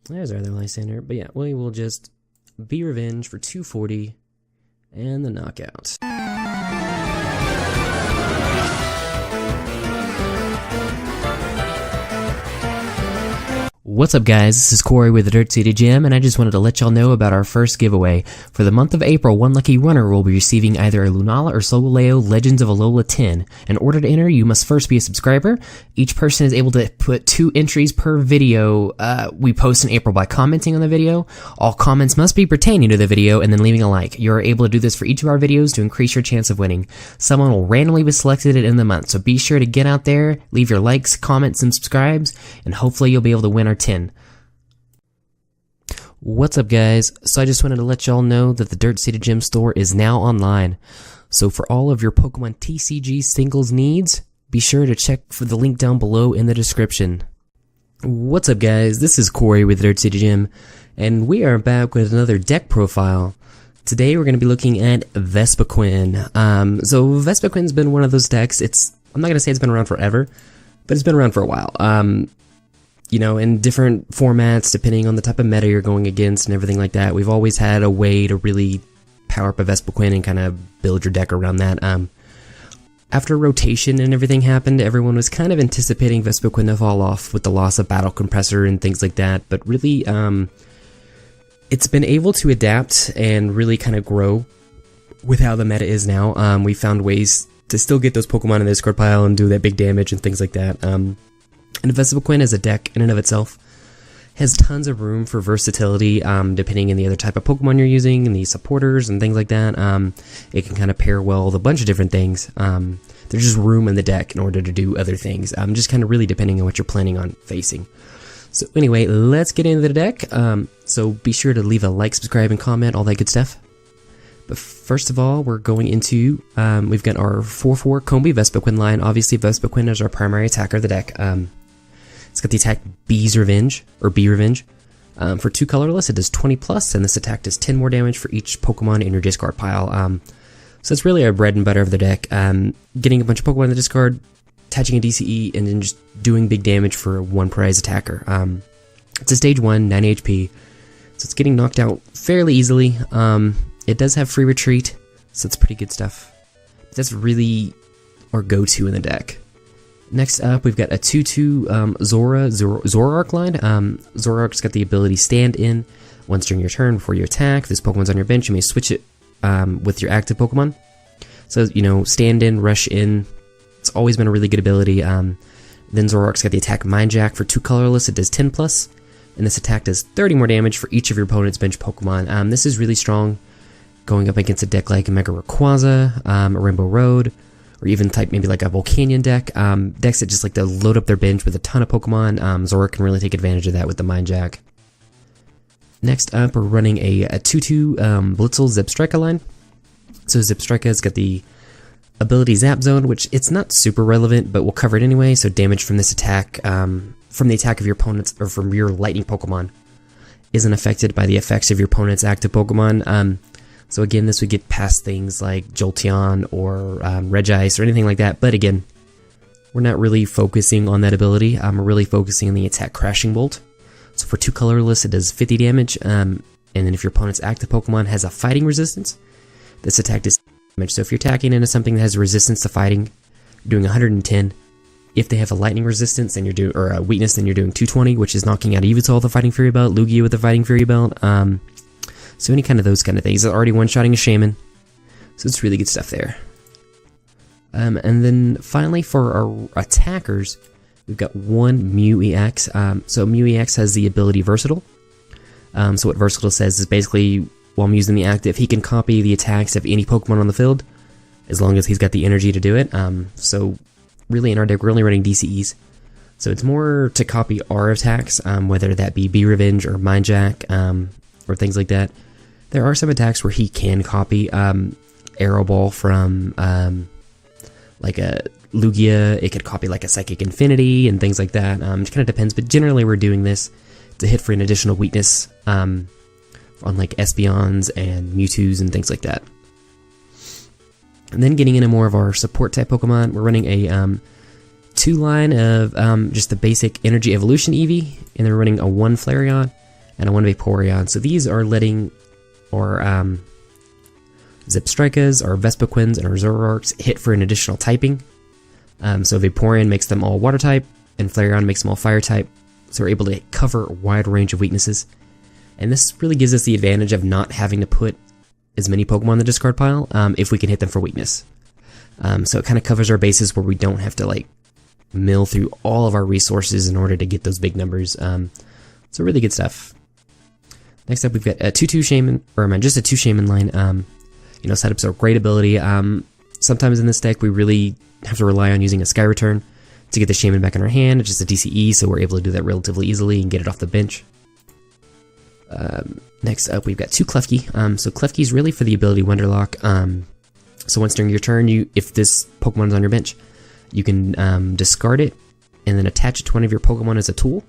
There's our other Lysander. But yeah, we will just be revenge for 240 and the knockout. What's up guys, this is Corey with the Dirt City Gym, and I just wanted to let y'all know about our first giveaway. For the month of April, one lucky runner will be receiving either a Lunala or Solgaleo Legends of Alola tin. In order to enter, you must first be a subscriber. Each person is able to put 2 entries per video we post in April by commenting on the video. All comments must be pertaining to the video and then leaving a like. You are able to do this for each of our videos to increase your chance of winning. Someone will randomly be selected in the month, so be sure to get out there, leave your likes, comments, and subscribes, and hopefully you'll be able to win our 10. What's up guys, so I just wanted to let y'all know that the Dirt City Gym store is now online. So for all of your Pokemon TCG singles needs, be sure to check for the link down below in the description. What's up guys, this is Corey with the Dirt City Gym, and we are back with another deck profile. Today we're going to be looking at Vespiquen. So Vespiquen's been one of those decks, I'm not going to say it's been around forever, but it's been around for a while. You know, in different formats, depending on the type of meta you're going against and everything like that. We've always had a way to really power up a Vespiquen and kind of build your deck around that. After rotation and everything happened, everyone was kind of anticipating Vespiquen to fall off with the loss of Battle Compressor and things like that. But really, it's been able to adapt and really kind of grow with how the meta is now. We found ways to still get those Pokemon in the discard pile and do that big damage and things like that. And Vespiquen as a deck in and of itself has tons of room for versatility, depending on the other type of Pokemon you're using and the supporters and things like that. It can kind of pair well with a bunch of different things. There's just room in the deck in order to do other things, just kind of really depending on what you're planning on facing. So anyway, let's get into the deck. So be sure to leave a like, subscribe, and comment, all that good stuff. But first of all, we're going into, we've got our 4/4 Combi Vespiquen line. Obviously, Vespiquen is our primary attacker of the deck. It's got the attack B's Revenge, or B Revenge. For 2 colorless, it does 20 plus, and this attack does 10 more damage for each Pokemon in your discard pile. So it's really our bread and butter of the deck. Getting a bunch of Pokemon in the discard, attaching a DCE, and then just doing big damage for one prize attacker. It's a stage 1, 90 HP, so it's getting knocked out fairly easily. It does have free retreat, so it's pretty good stuff. But that's really our go-to in the deck. Next up, we've got a 2/2 Zoroark line. Zoroark's got the ability Stand In. Once during your turn, before you attack, if this Pokemon's on your bench, you may switch it with your active Pokemon. So, you know, Stand In, Rush In. It's always been a really good ability. Then Zoroark's got the attack Mind Jack. For 2 colorless, it does 10 plus. And this attack does 30 more damage for each of your opponent's bench Pokemon. This is really strong going up against a deck like Mega Rayquaza, a Rainbow Road, or even type maybe like a Volcanion deck. Decks that just like to load up their bench with a ton of Pokemon. Zoroark can really take advantage of that with the Mind Jack. Next up, we're running a 2/2 Blitzel Zebstrika line. So Zebstrika's got the ability Zap Zone, which it's not super relevant, but we'll cover it anyway. So damage from this attack, from the attack of your opponent's, or from your lightning Pokemon, isn't affected by the effects of your opponent's active Pokemon. So again, this would get past things like Jolteon or Regice or anything like that. But again, we're not really focusing on that ability. We're really focusing on the attack Crashing Bolt. So for 2 colorless, it does 50 damage. And then if your opponent's active Pokemon has a fighting resistance, this attack does damage. So if you're attacking into something that has resistance to fighting, you're doing 110. If they have a lightning resistance, then you're doing, or a weakness, then you're doing 220, which is knocking out Eeveeloutions with the Fighting Fury Belt, Lugia with the Fighting Fury Belt. So any kind of those kind of things. It's already one-shotting a Shaman, so it's really good stuff there. And then finally for our attackers, we've got one Mew EX. So Mew EX has the ability Versatile. So what Versatile says is basically, while Mew's in the active, he can copy the attacks of any Pokemon on the field, as long as he's got the energy to do it. So really in our deck, we're only running DCEs. So it's more to copy our attacks, whether that be B Revenge or Mind Jack, or things like that. There are some attacks where he can copy Arrow Ball from like a Lugia. It could copy like a Psychic Infinity and things like that. It kind of depends, but generally we're doing this to hit for an additional weakness on like Espeons and Mewtwo's and things like that. And then getting into more of our support type Pokemon, we're running a 2 line of just the basic Energy Evolution Eevee, and then we're running a 1 Flareon. and a 1 Vaporeon. So these are letting our Zipstrikas, our Vespiquens, and our Zoroarks hit for an additional typing. So Vaporeon makes them all water type, and Flareon makes them all fire type. So we're able to cover a wide range of weaknesses. And this really gives us the advantage of not having to put as many Pokemon in the discard pile if we can hit them for weakness. So it kind of covers our bases where we don't have to like mill through all of our resources in order to get those big numbers. So really good stuff. Next up, we've got a 2-2 Shaman, or just a 2 Shaman line. You know, setups are a great ability. Sometimes in this deck, we really have to rely on using a Sky Return to get the Shaman back in our hand. It's just a DCE, so we're able to do that relatively easily and get it off the bench. Next up, we've got 2 Klefki. So Klefki is really for the ability Wonderlock. So once during your turn, if this Pokemon is on your bench, you can discard it and then attach it to one of your Pokemon as a tool.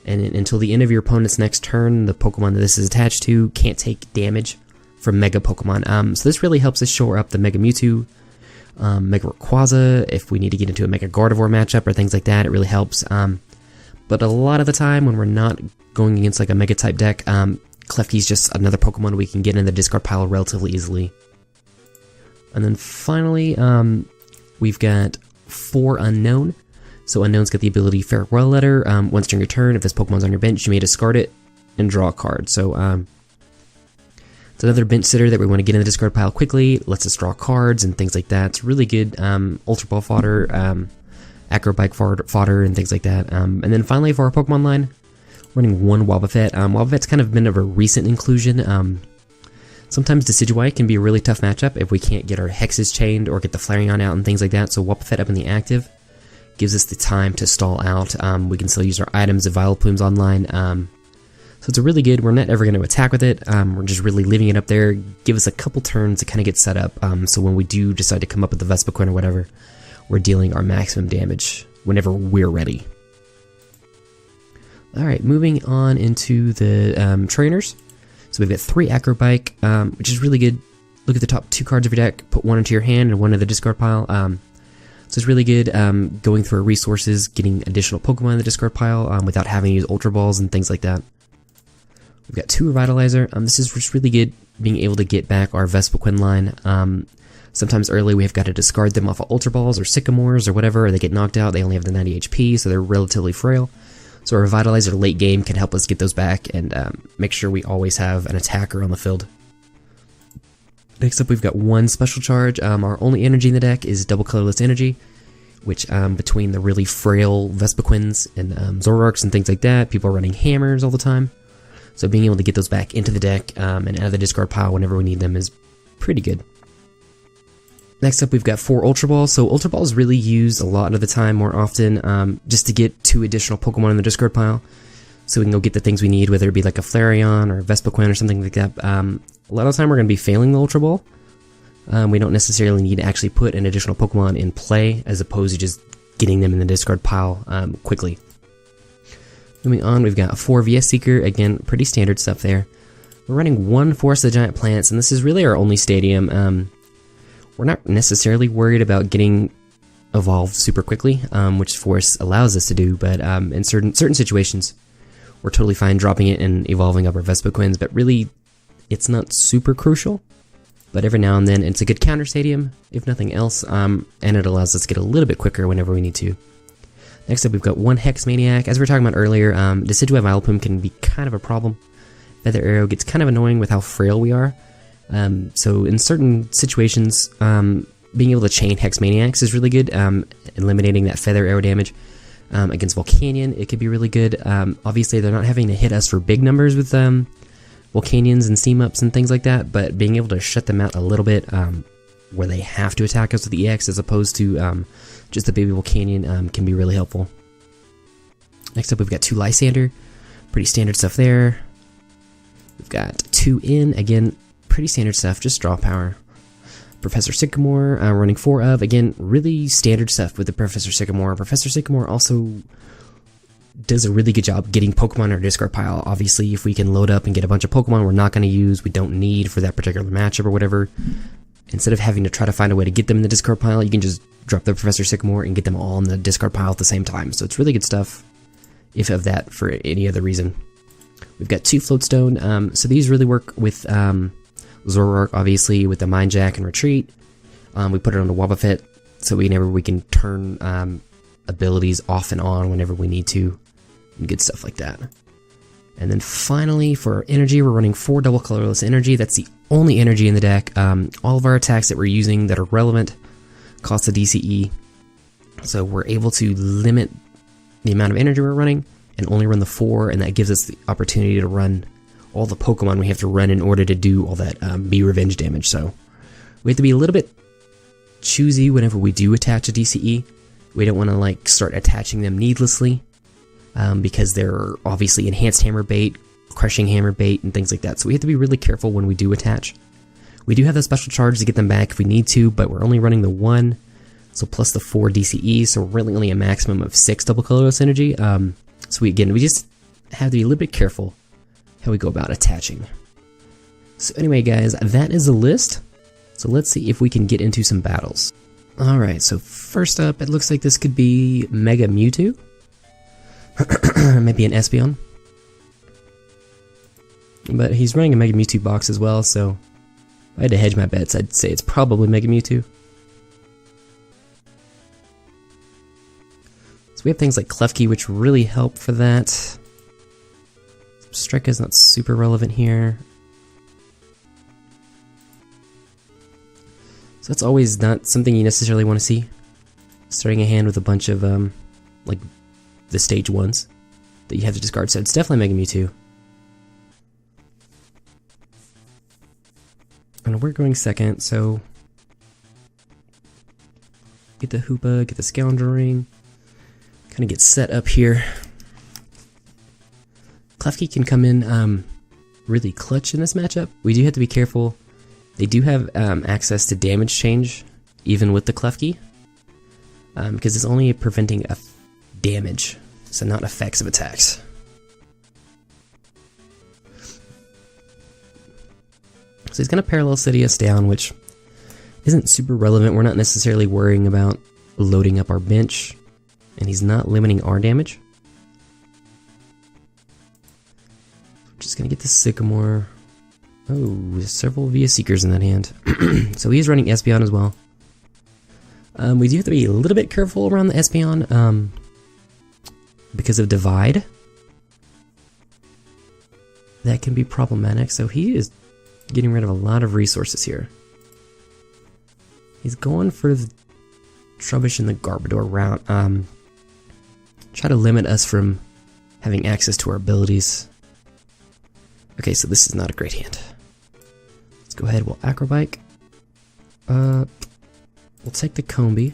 And until the end of your opponent's next turn, the Pokemon that this is attached to can't take damage from Mega Pokemon. So this really helps us shore up the Mega Mewtwo, Mega Rayquaza, if we need to get into a Mega Gardevoir matchup or things like that, it really helps. But a lot of the time when we're not going against like a Mega type deck, Klefki's just another Pokemon we can get in the discard pile relatively easily. And then finally, we've got 4 Unknown. So Unknown's got the ability Farewell Letter. Once during your turn, if this Pokemon's on your bench, you may discard it and draw a card. So it's another bench sitter that we want to get in the discard pile quickly. Lets us draw cards and things like that. It's really good Ultra Ball fodder, Acrobike fodder, and things like that. And then finally for our Pokemon line, running 1 Wobbuffet. Wobbuffet's kind of been of a recent inclusion. Sometimes Decidueye can be a really tough matchup if we can't get our Hexes chained or get the Flareon out and things like that. So Wobbuffet up in the active gives us the time to stall out. We can still use our items if Vileplume's online. So it's a really good, we're not ever going to attack with it. We're just really leaving it up there. Give us a couple turns to kind of get set up. So when we do decide to come up with the Vespiquen or whatever, we're dealing our maximum damage whenever we're ready. Alright, moving on into the trainers. So we've got 3 Acrobike, which is really good. Look at the top 2 cards of your deck, put 1 into your hand and 1 in the discard pile. So it's really good going through our resources, getting additional Pokemon in the discard pile without having to use Ultra Balls and things like that. We've got 2 Revitalizer. This is just really good being able to get back our Vespiquen line. Sometimes early we've got to discard them off of Ultra Balls or Sycamores or whatever, or they get knocked out. They only have the 90 HP, so they're relatively frail. So our Revitalizer late game can help us get those back and make sure we always have an attacker on the field. Next up, we've got 1 Special Charge. Our only energy in the deck is Double Colorless Energy, which between the really frail Vespiquens and Zoroarks and things like that, people are running hammers all the time. So being able to get those back into the deck and out of the discard pile whenever we need them is pretty good. Next up, we've got 4 Ultra Balls. So Ultra Balls really used a lot of the time, more often, just to get 2 additional Pokemon in the discard pile. So we can go get the things we need, whether it be like a Flareon or a Vespiquen or something like that. A lot of the time we're going to be failing the Ultra Ball. We don't necessarily need to actually put an additional Pokemon in play, as opposed to just getting them in the discard pile quickly. Moving on, we've got 4 VS Seeker. Again, pretty standard stuff there. We're running 1 Forest of the Giant Plants, and this is really our only stadium. We're not necessarily worried about getting evolved super quickly, which Forest allows us to do, but in certain situations, we're totally fine dropping it and evolving up our Vespiquens, but really, it's not super crucial. But every now and then, it's a good counter stadium, if nothing else, and it allows us to get a little bit quicker whenever we need to. Next up, we've got 1 Hex Maniac. As we were talking about earlier, Decidueye Vileplume can be kind of a problem. Feather Arrow gets kind of annoying with how frail we are. So in certain situations, being able to chain Hex Maniacs is really good. Eliminating that Feather Arrow damage against Volcanion, it could be really good. Obviously, they're not having to hit us for big numbers with Volcanions and Steam Ups and things like that, but being able to shut them out a little bit where they have to attack us with the EX as opposed to just the baby Volcanion can be really helpful. Next up, we've got 2 Lysander. Pretty standard stuff there. We've got 2 In. Again, pretty standard stuff, just draw power. Professor Sycamore, running 4 of. Again, really standard stuff with the Professor Sycamore. Professor Sycamore also does a really good job getting Pokemon in our discard pile. Obviously, if we can load up and get a bunch of Pokemon we're not going to use, we don't need for that particular matchup or whatever, instead of having to try to find a way to get them in the discard pile, you can just drop the Professor Sycamore and get them all in the discard pile at the same time. So it's really good stuff, if of that for any other reason. We've got 2 Floatstone. So these really work with Zoroark, obviously, with the Mind Jack and Retreat. We put it on the Wobbuffet, so whenever we can turn abilities off and on whenever we need to, and good stuff like that. And then finally, for our energy, we're running 4 double colorless energy. That's the only energy in the deck. All of our attacks that we're using that are relevant cost a DCE, so we're able to limit the amount of energy we're running and only run the 4, and that gives us the opportunity to run all the Pokemon we have to run in order to do all that Be Revenge damage. So we have to be a little bit choosy whenever we do attach a DCE. We don't want to like start attaching them needlessly, because they're obviously enhanced hammer bait, crushing hammer bait, and things like that. So we have to be really careful when we do attach. We do have the special charge to get them back if we need to, but we're only running the 1, so plus the 4 DCE, so we're really only a maximum of 6 double colorless energy. So we just have to be a little bit careful how we go about attaching. So anyway, guys, that is the list. So let's see if we can get into some battles. Alright, so first up, it looks like this could be Mega Mewtwo. Maybe an Espeon. But he's running a Mega Mewtwo box as well, so if I had to hedge my bets, I'd say it's probably Mega Mewtwo. So we have things like Klefki, which really help for that. Strike is not super relevant here. So that's always not something you necessarily want to see. Starting a hand with a bunch of, like, the stage 1s that you have to discard, so it's definitely Mega Mewtwo. And we're going second, so get the Hoopa, get the Scoundrel Ring, kind of get set up here. Klefki can come in really clutch in this matchup. We do have to be careful. They do have access to damage change, even with the Klefki, because it's only preventing damage, so not effects of attacks. So he's going to Parallel City us down, which isn't super relevant. We're not necessarily worrying about loading up our bench, and he's not limiting our damage. Just going to get the Sycamore. Oh, there's several Via Seekers in that hand. So he's running Espeon as well. We do have to be a little bit careful around the Espeon because of Divide. That can be problematic, so he is getting rid of a lot of resources here. He's going for the Trubbish and the Garbodor route. Try to limit us from having access to our abilities. Okay, so this is not a great hand. Let's go ahead, we'll Acrobike. We'll take the Combi.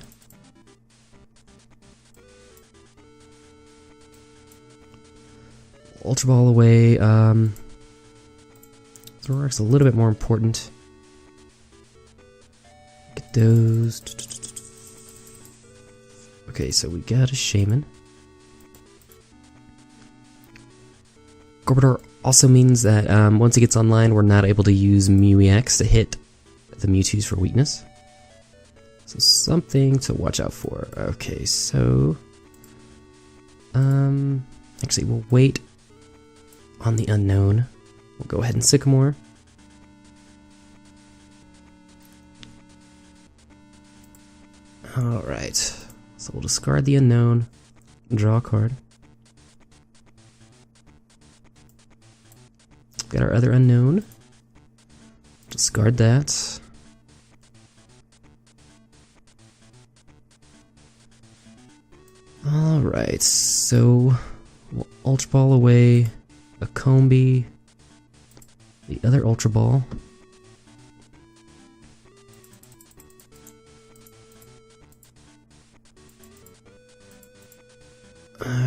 Ultra Ball away. Zoroark's a little bit more important. Get those. Okay, so we got a Shaman. Garbodor also means that once it gets online, we're not able to use Mew-EX to hit the Mewtwo's for weakness. So something to watch out for. Okay, so actually we'll wait on the unknown. We'll go ahead and Sycamore. Alright, so we'll discard the unknown, draw a card. Got our other unknown. Discard that. Alright, so we'll Ultra Ball away a Combi, the other Ultra Ball.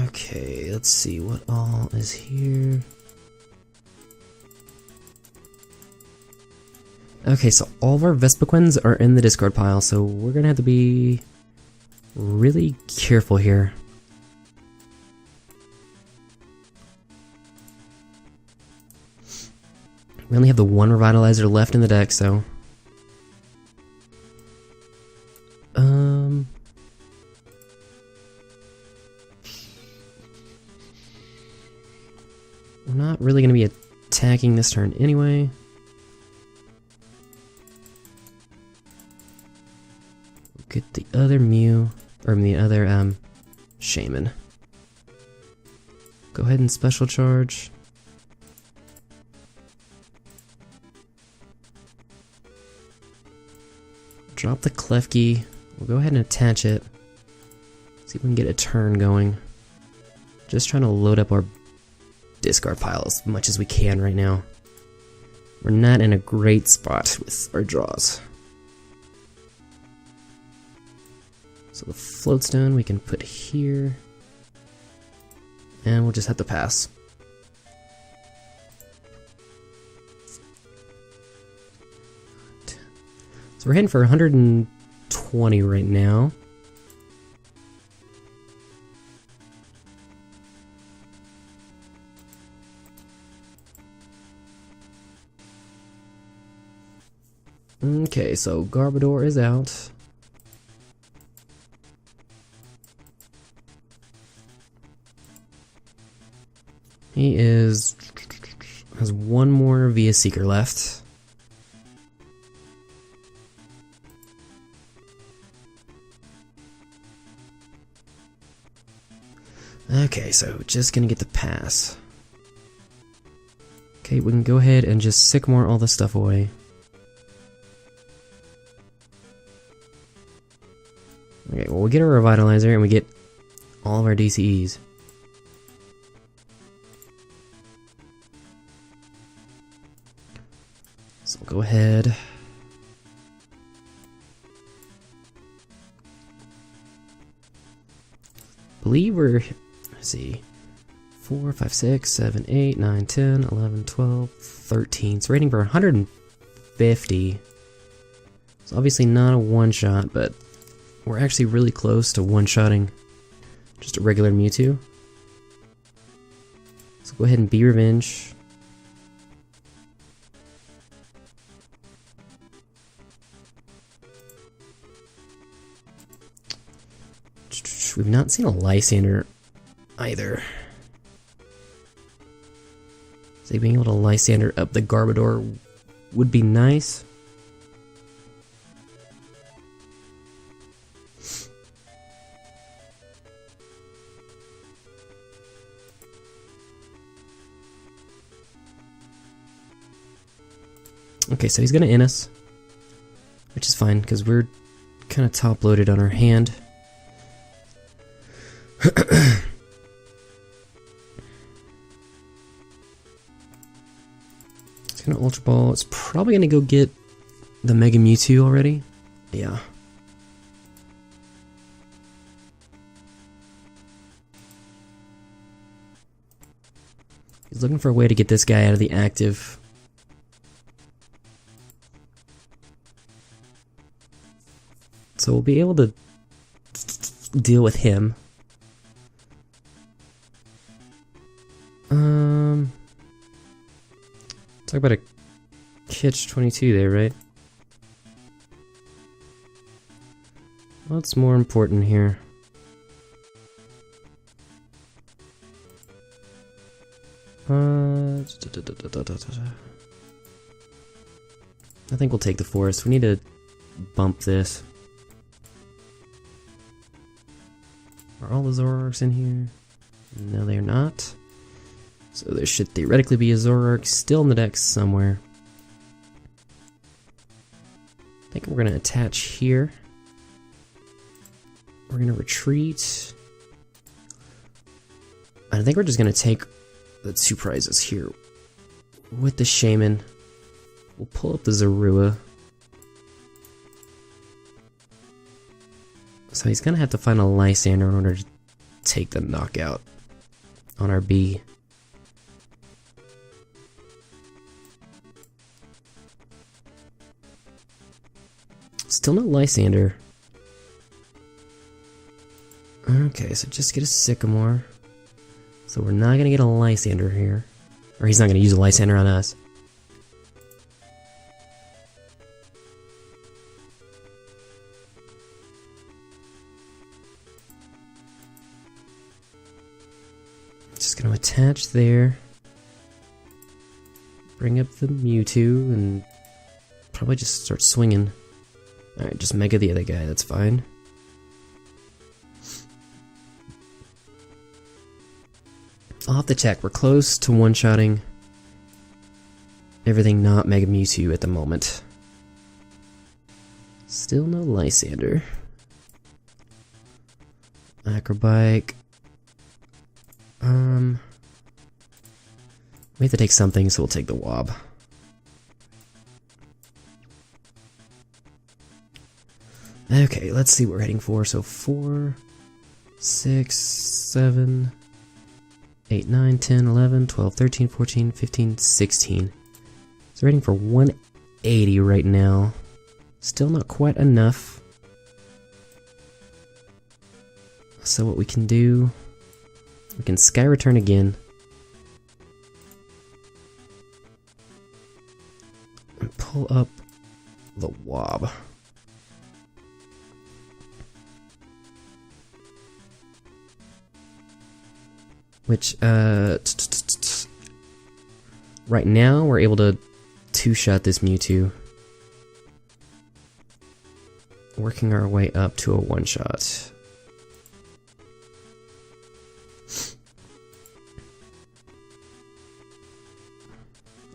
Okay, let's see what all is here. Okay, so all of our Vespiquens are in the discard pile, so we're gonna have to be really careful here. We only have the one Revitalizer left in the deck, so we're not really going to be attacking this turn anyway. Get the other Mew, or the other Shaman. Go ahead and special charge. Drop the Klefki. We'll go ahead and attach it. See if we can get a turn going. Just trying to load up our discard pile as much as we can right now. We're not in a great spot with our draws. So the floatstone we can put here. And we'll just have to pass. So we're hitting for 120 right now. Okay, so Garbodor is out. He has one more Vespiquen left. Okay, so just gonna get the pass. Okay, we can go ahead and just Sycamore all this stuff away. Okay, well we get our Revitalizer and we get all of our DCEs. So we'll go ahead. Believe we're, let's see, 4, 5, 6, 7, 8, 9, 10, 11, 12, 13. So rating for 150. It's obviously not a one-shot, but we're actually really close to one-shotting just a regular Mewtwo. So go ahead and be Revenge. We've not seen a Lysander either. So being able to Lysander up the Garbodor would be nice. Okay, so he's gonna in us, which is fine because we're kind of top loaded on our hand. It's gonna Ultra Ball. It's probably gonna go get the Mega Mewtwo already. Yeah. He's looking for a way to get this guy out of the active. So we'll be able to deal with him. Talk about a catch-22 there, right? What's more important here? I think we'll take the forest. We need to bump this. Are all the Zoroarks in here? No, they are not. So there should theoretically be a Zoroark still in the deck somewhere. I think we're going to attach here. We're going to retreat. I think we're just going to take the two prizes here. With the Shaman, we'll pull up the Zorua. So he's going to have to find a Lysander in order to take the knockout on our B. Still no Lysander. Okay, so just get a Sycamore. So we're not gonna get a Lysander here. Or he's not gonna use a Lysander on us. Just gonna attach there. Bring up the Mewtwo and probably just start swinging. Alright, just Mega the other guy, that's fine. I'll have to check. We're close to one-shotting everything not Mega Mewtwo at the moment. Still no Lysander. Acrobike. We have to take something, so we'll take the Wob. Okay, let's see what we're heading for. So 4, 6, 7, 8, 9, 10, 11, 12, 13, 14, 15, 16. So we're heading for 180 right now. Still not quite enough. So what we can do, we can Sky Return again. And pull up the Wob. Which, right now we're able to two-shot this Mewtwo. Working our way up to a one-shot.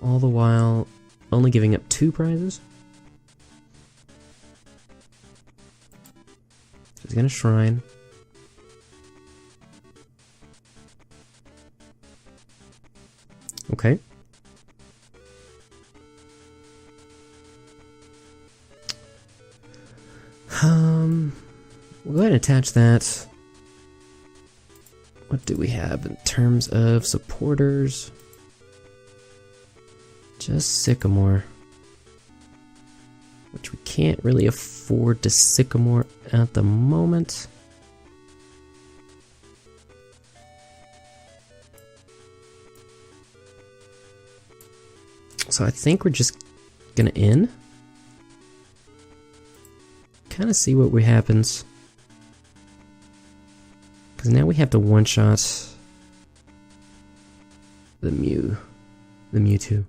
All the while, only giving up 2 prizes. He's gonna Shrine. Okay. We'll go ahead and attach that. What do we have in terms of supporters? Just Sycamore. Which we can't really afford to Sycamore at the moment. So I think we're just gonna end. Kind of see what happens. Because now we have to one-shot the Mewtwo.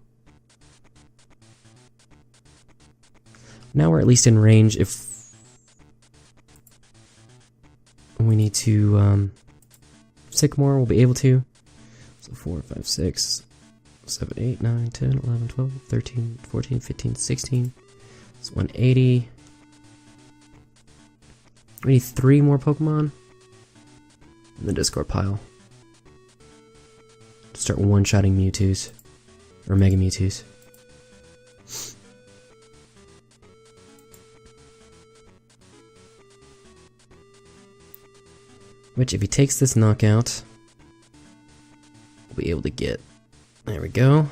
Now we're at least in range if we need to Sycamore, we'll be able to. So 4, 5, 6, 7, 8, 9, 10, 11, 12, 13, 14, 15, 16. It's 180. We need 3 more Pokemon in the discard pile to start one-shotting Mewtwo's, or Mega Mewtwo's. Which, if he takes this knockout, we'll be able to get. There we go.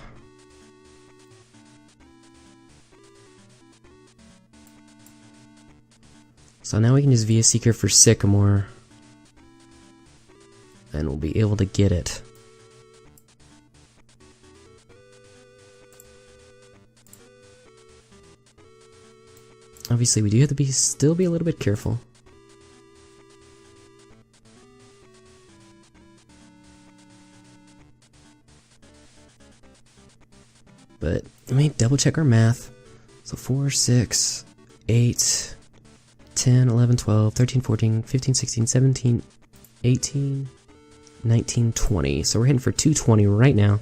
So now we can use Via Seeker for Sycamore. And we'll be able to get it. Obviously, we do have to still be a little bit careful. But let me double check our math. So 4, 6, 8, 10, 11, 12, 13, 14, 15, 16, 17, 18, 19, 20. So we're heading for 220 right now.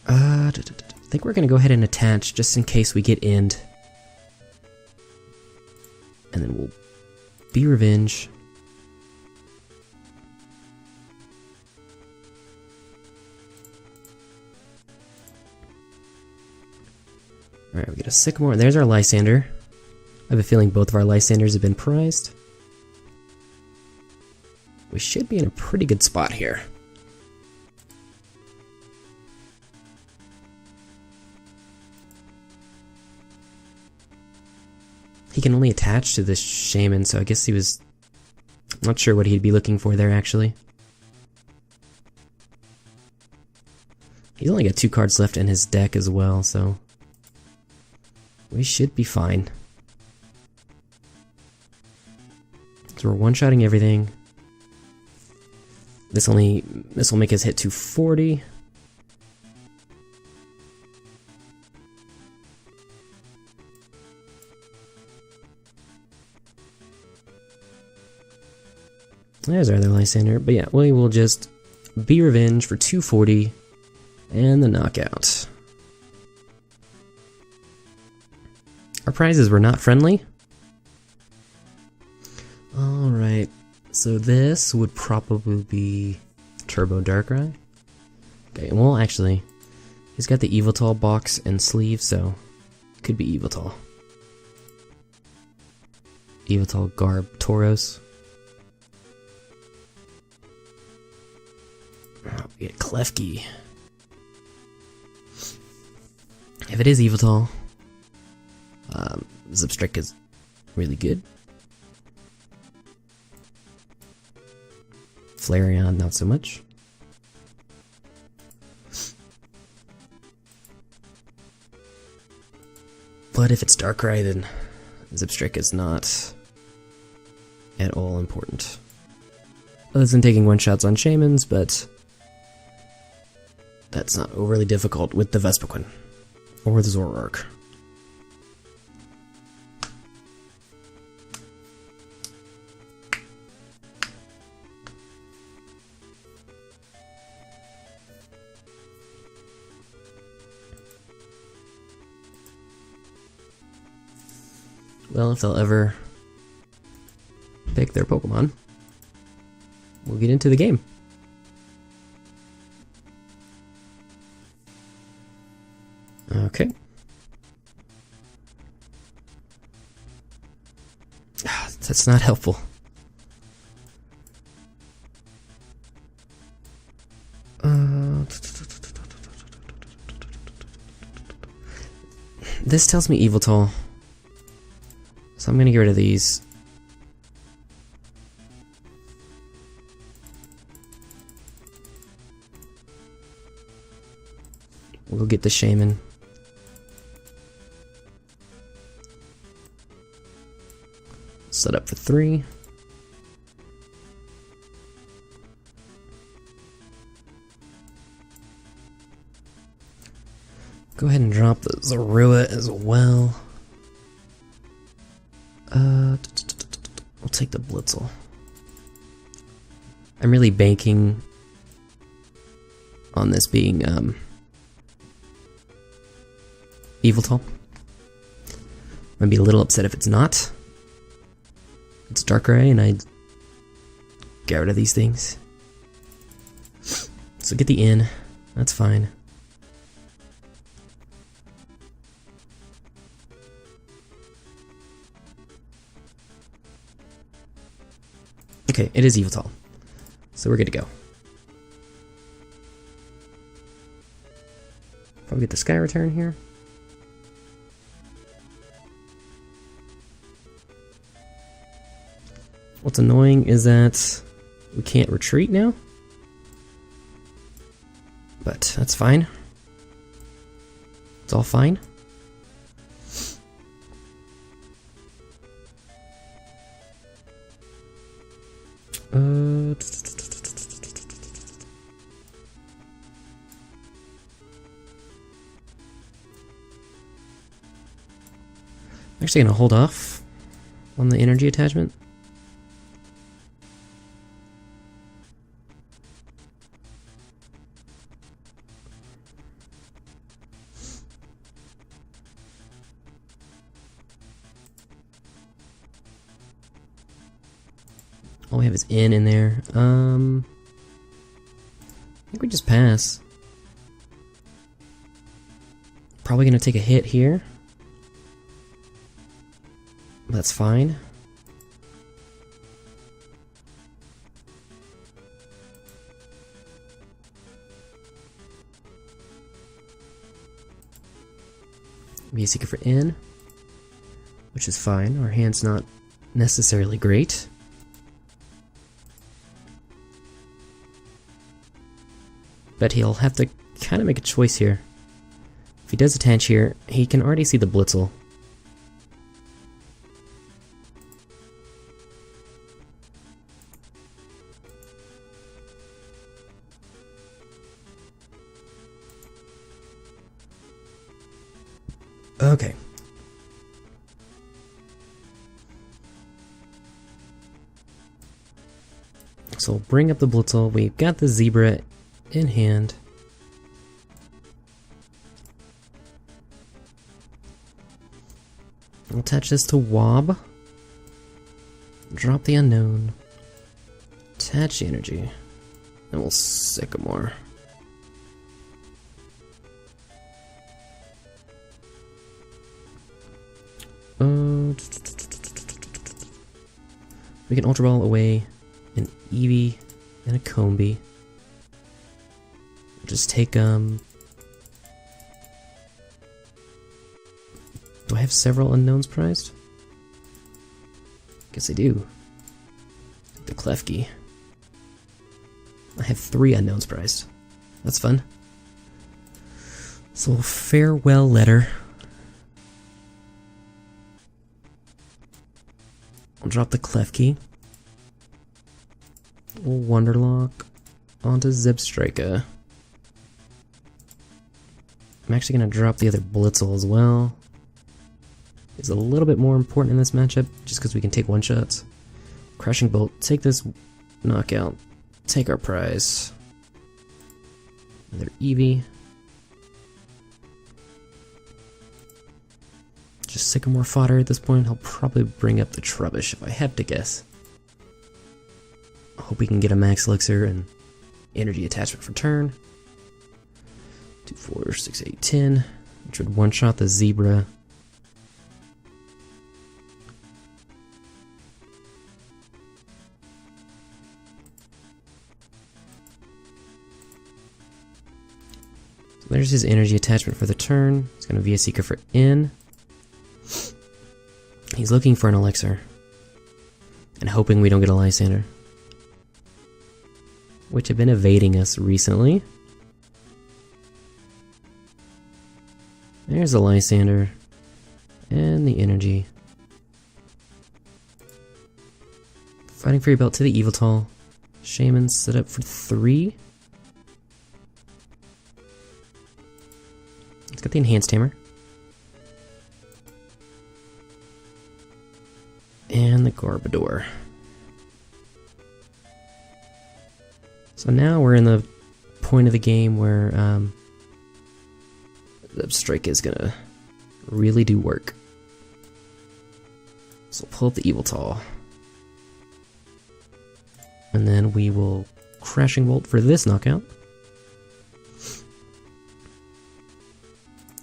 I think we're going to go ahead and attach just in case we get end. And then we'll be revenge. Alright, we get a Sycamore. There's our Lysander. I have a feeling both of our Lysanders have been prized. We should be in a pretty good spot here. He can only attach to this Shaman, so I guess he was... not sure what he'd be looking for there, actually. He's only got 2 cards left in his deck as well, so... we should be fine. So we're one-shotting everything. This will make us hit 240. There's our other Lysander. But yeah, we will just be revenge for 240 and the knockout. Our prizes were not friendly. Alright, so this would probably be Turbo Darkrai. Okay, well actually, he's got the Eeveeloux box and sleeve, so it could be Eeveelouux. Eeveelouux Garb Tauros. Oh, we get Klefki. If it is Eeveelouux, Zipstrick is really good. Flareon, not so much. But if it's Darkrai, then Zipstrick is not at all important. Other than taking one-shots on Shamans, but that's not overly difficult with the Vespiquen or the Zoroark. Well, if they'll ever pick their Pokemon, we'll get into the game. Okay. That's not helpful. This tells me Eeveelouux. So I'm gonna get rid of these. We'll get the Shaman. Set up for 3. Go ahead and drop the Zorua as well. We'll take the Blitzel. I'm really banking on this being Eeveelouux. I'd be a little upset if it's not. It's Darkrai, and I get rid of these things. So get the in. That's fine. Okay, it is Eeveelouux. So we're good to go. Probably get the Sky Return here. What's annoying is that we can't retreat now. But that's fine. It's all fine. I'm actually gonna hold off on the energy attachment. All we have is in there. I think we just pass. Probably gonna take a hit here. That's fine. Be a secret for in, which is fine. Our hand's not necessarily great. But he'll have to kind of make a choice here. If he does attach here, he can already see the Blitzel. Okay. So we'll bring up the Blitzel. We've got the Zebra in hand. We'll attach this to Wob. Drop the Unknown. Attach the Energy. And we'll Sycamore. We can Ultra Ball away an Eevee and a Combee. Just take do I have several unknowns prized? Guess I do. The Klefki. I have 3 unknowns prized. That's fun. So farewell letter. I'll drop the Klefki. We'll Wonderlock onto Zebstrika. I'm actually going to drop the other Blitzel as well. It's a little bit more important in this matchup, just because we can take one-shots. Crushing Bolt, take this knockout, take our prize. Another Eevee. Just Sycamore fodder at this point. I'll probably bring up the Trubbish if I have to guess. I hope we can get a Max Elixir and Energy Attachment for turn. 2, 4, 6, 8, 10. Which would one-shot the Zebra. So there's his Energy Attachment for the turn. He's going to VS Seeker for in. He's looking for an Elixir. And hoping we don't get a Lysander. Which have been evading us recently. There's the Lysander. And the Energy. Fighting Fury Belt to the Eeveelow. Shaman set up for 3. Let's get the Enhanced Hammer. And the Garbodor. So now we're in the point of the game where the Strike is gonna really do work. So we'll pull up the Eeveelow. And then we will Crashing Bolt for this knockout.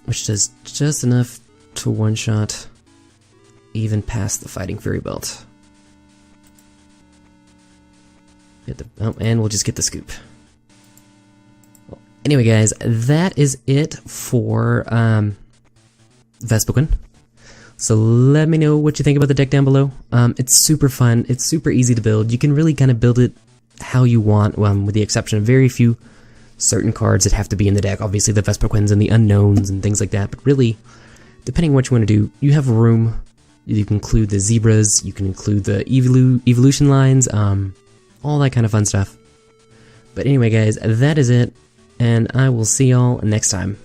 Which does just enough to one-shot even past the Fighting Fury Belt. And we'll just get the scoop. Well, anyway, guys, that is it for Vespiquen. So let me know what you think about the deck down below. It's super fun. It's super easy to build. You can really kind of build it how you want, with the exception of very few certain cards that have to be in the deck. Obviously, the Vespiquens and the Unknowns and things like that. But really, depending on what you want to do, you have room. You can include the Zebras. You can include the Eeveelution lines. All that kind of fun stuff. But anyway, guys, that is it. And I will see y'all next time.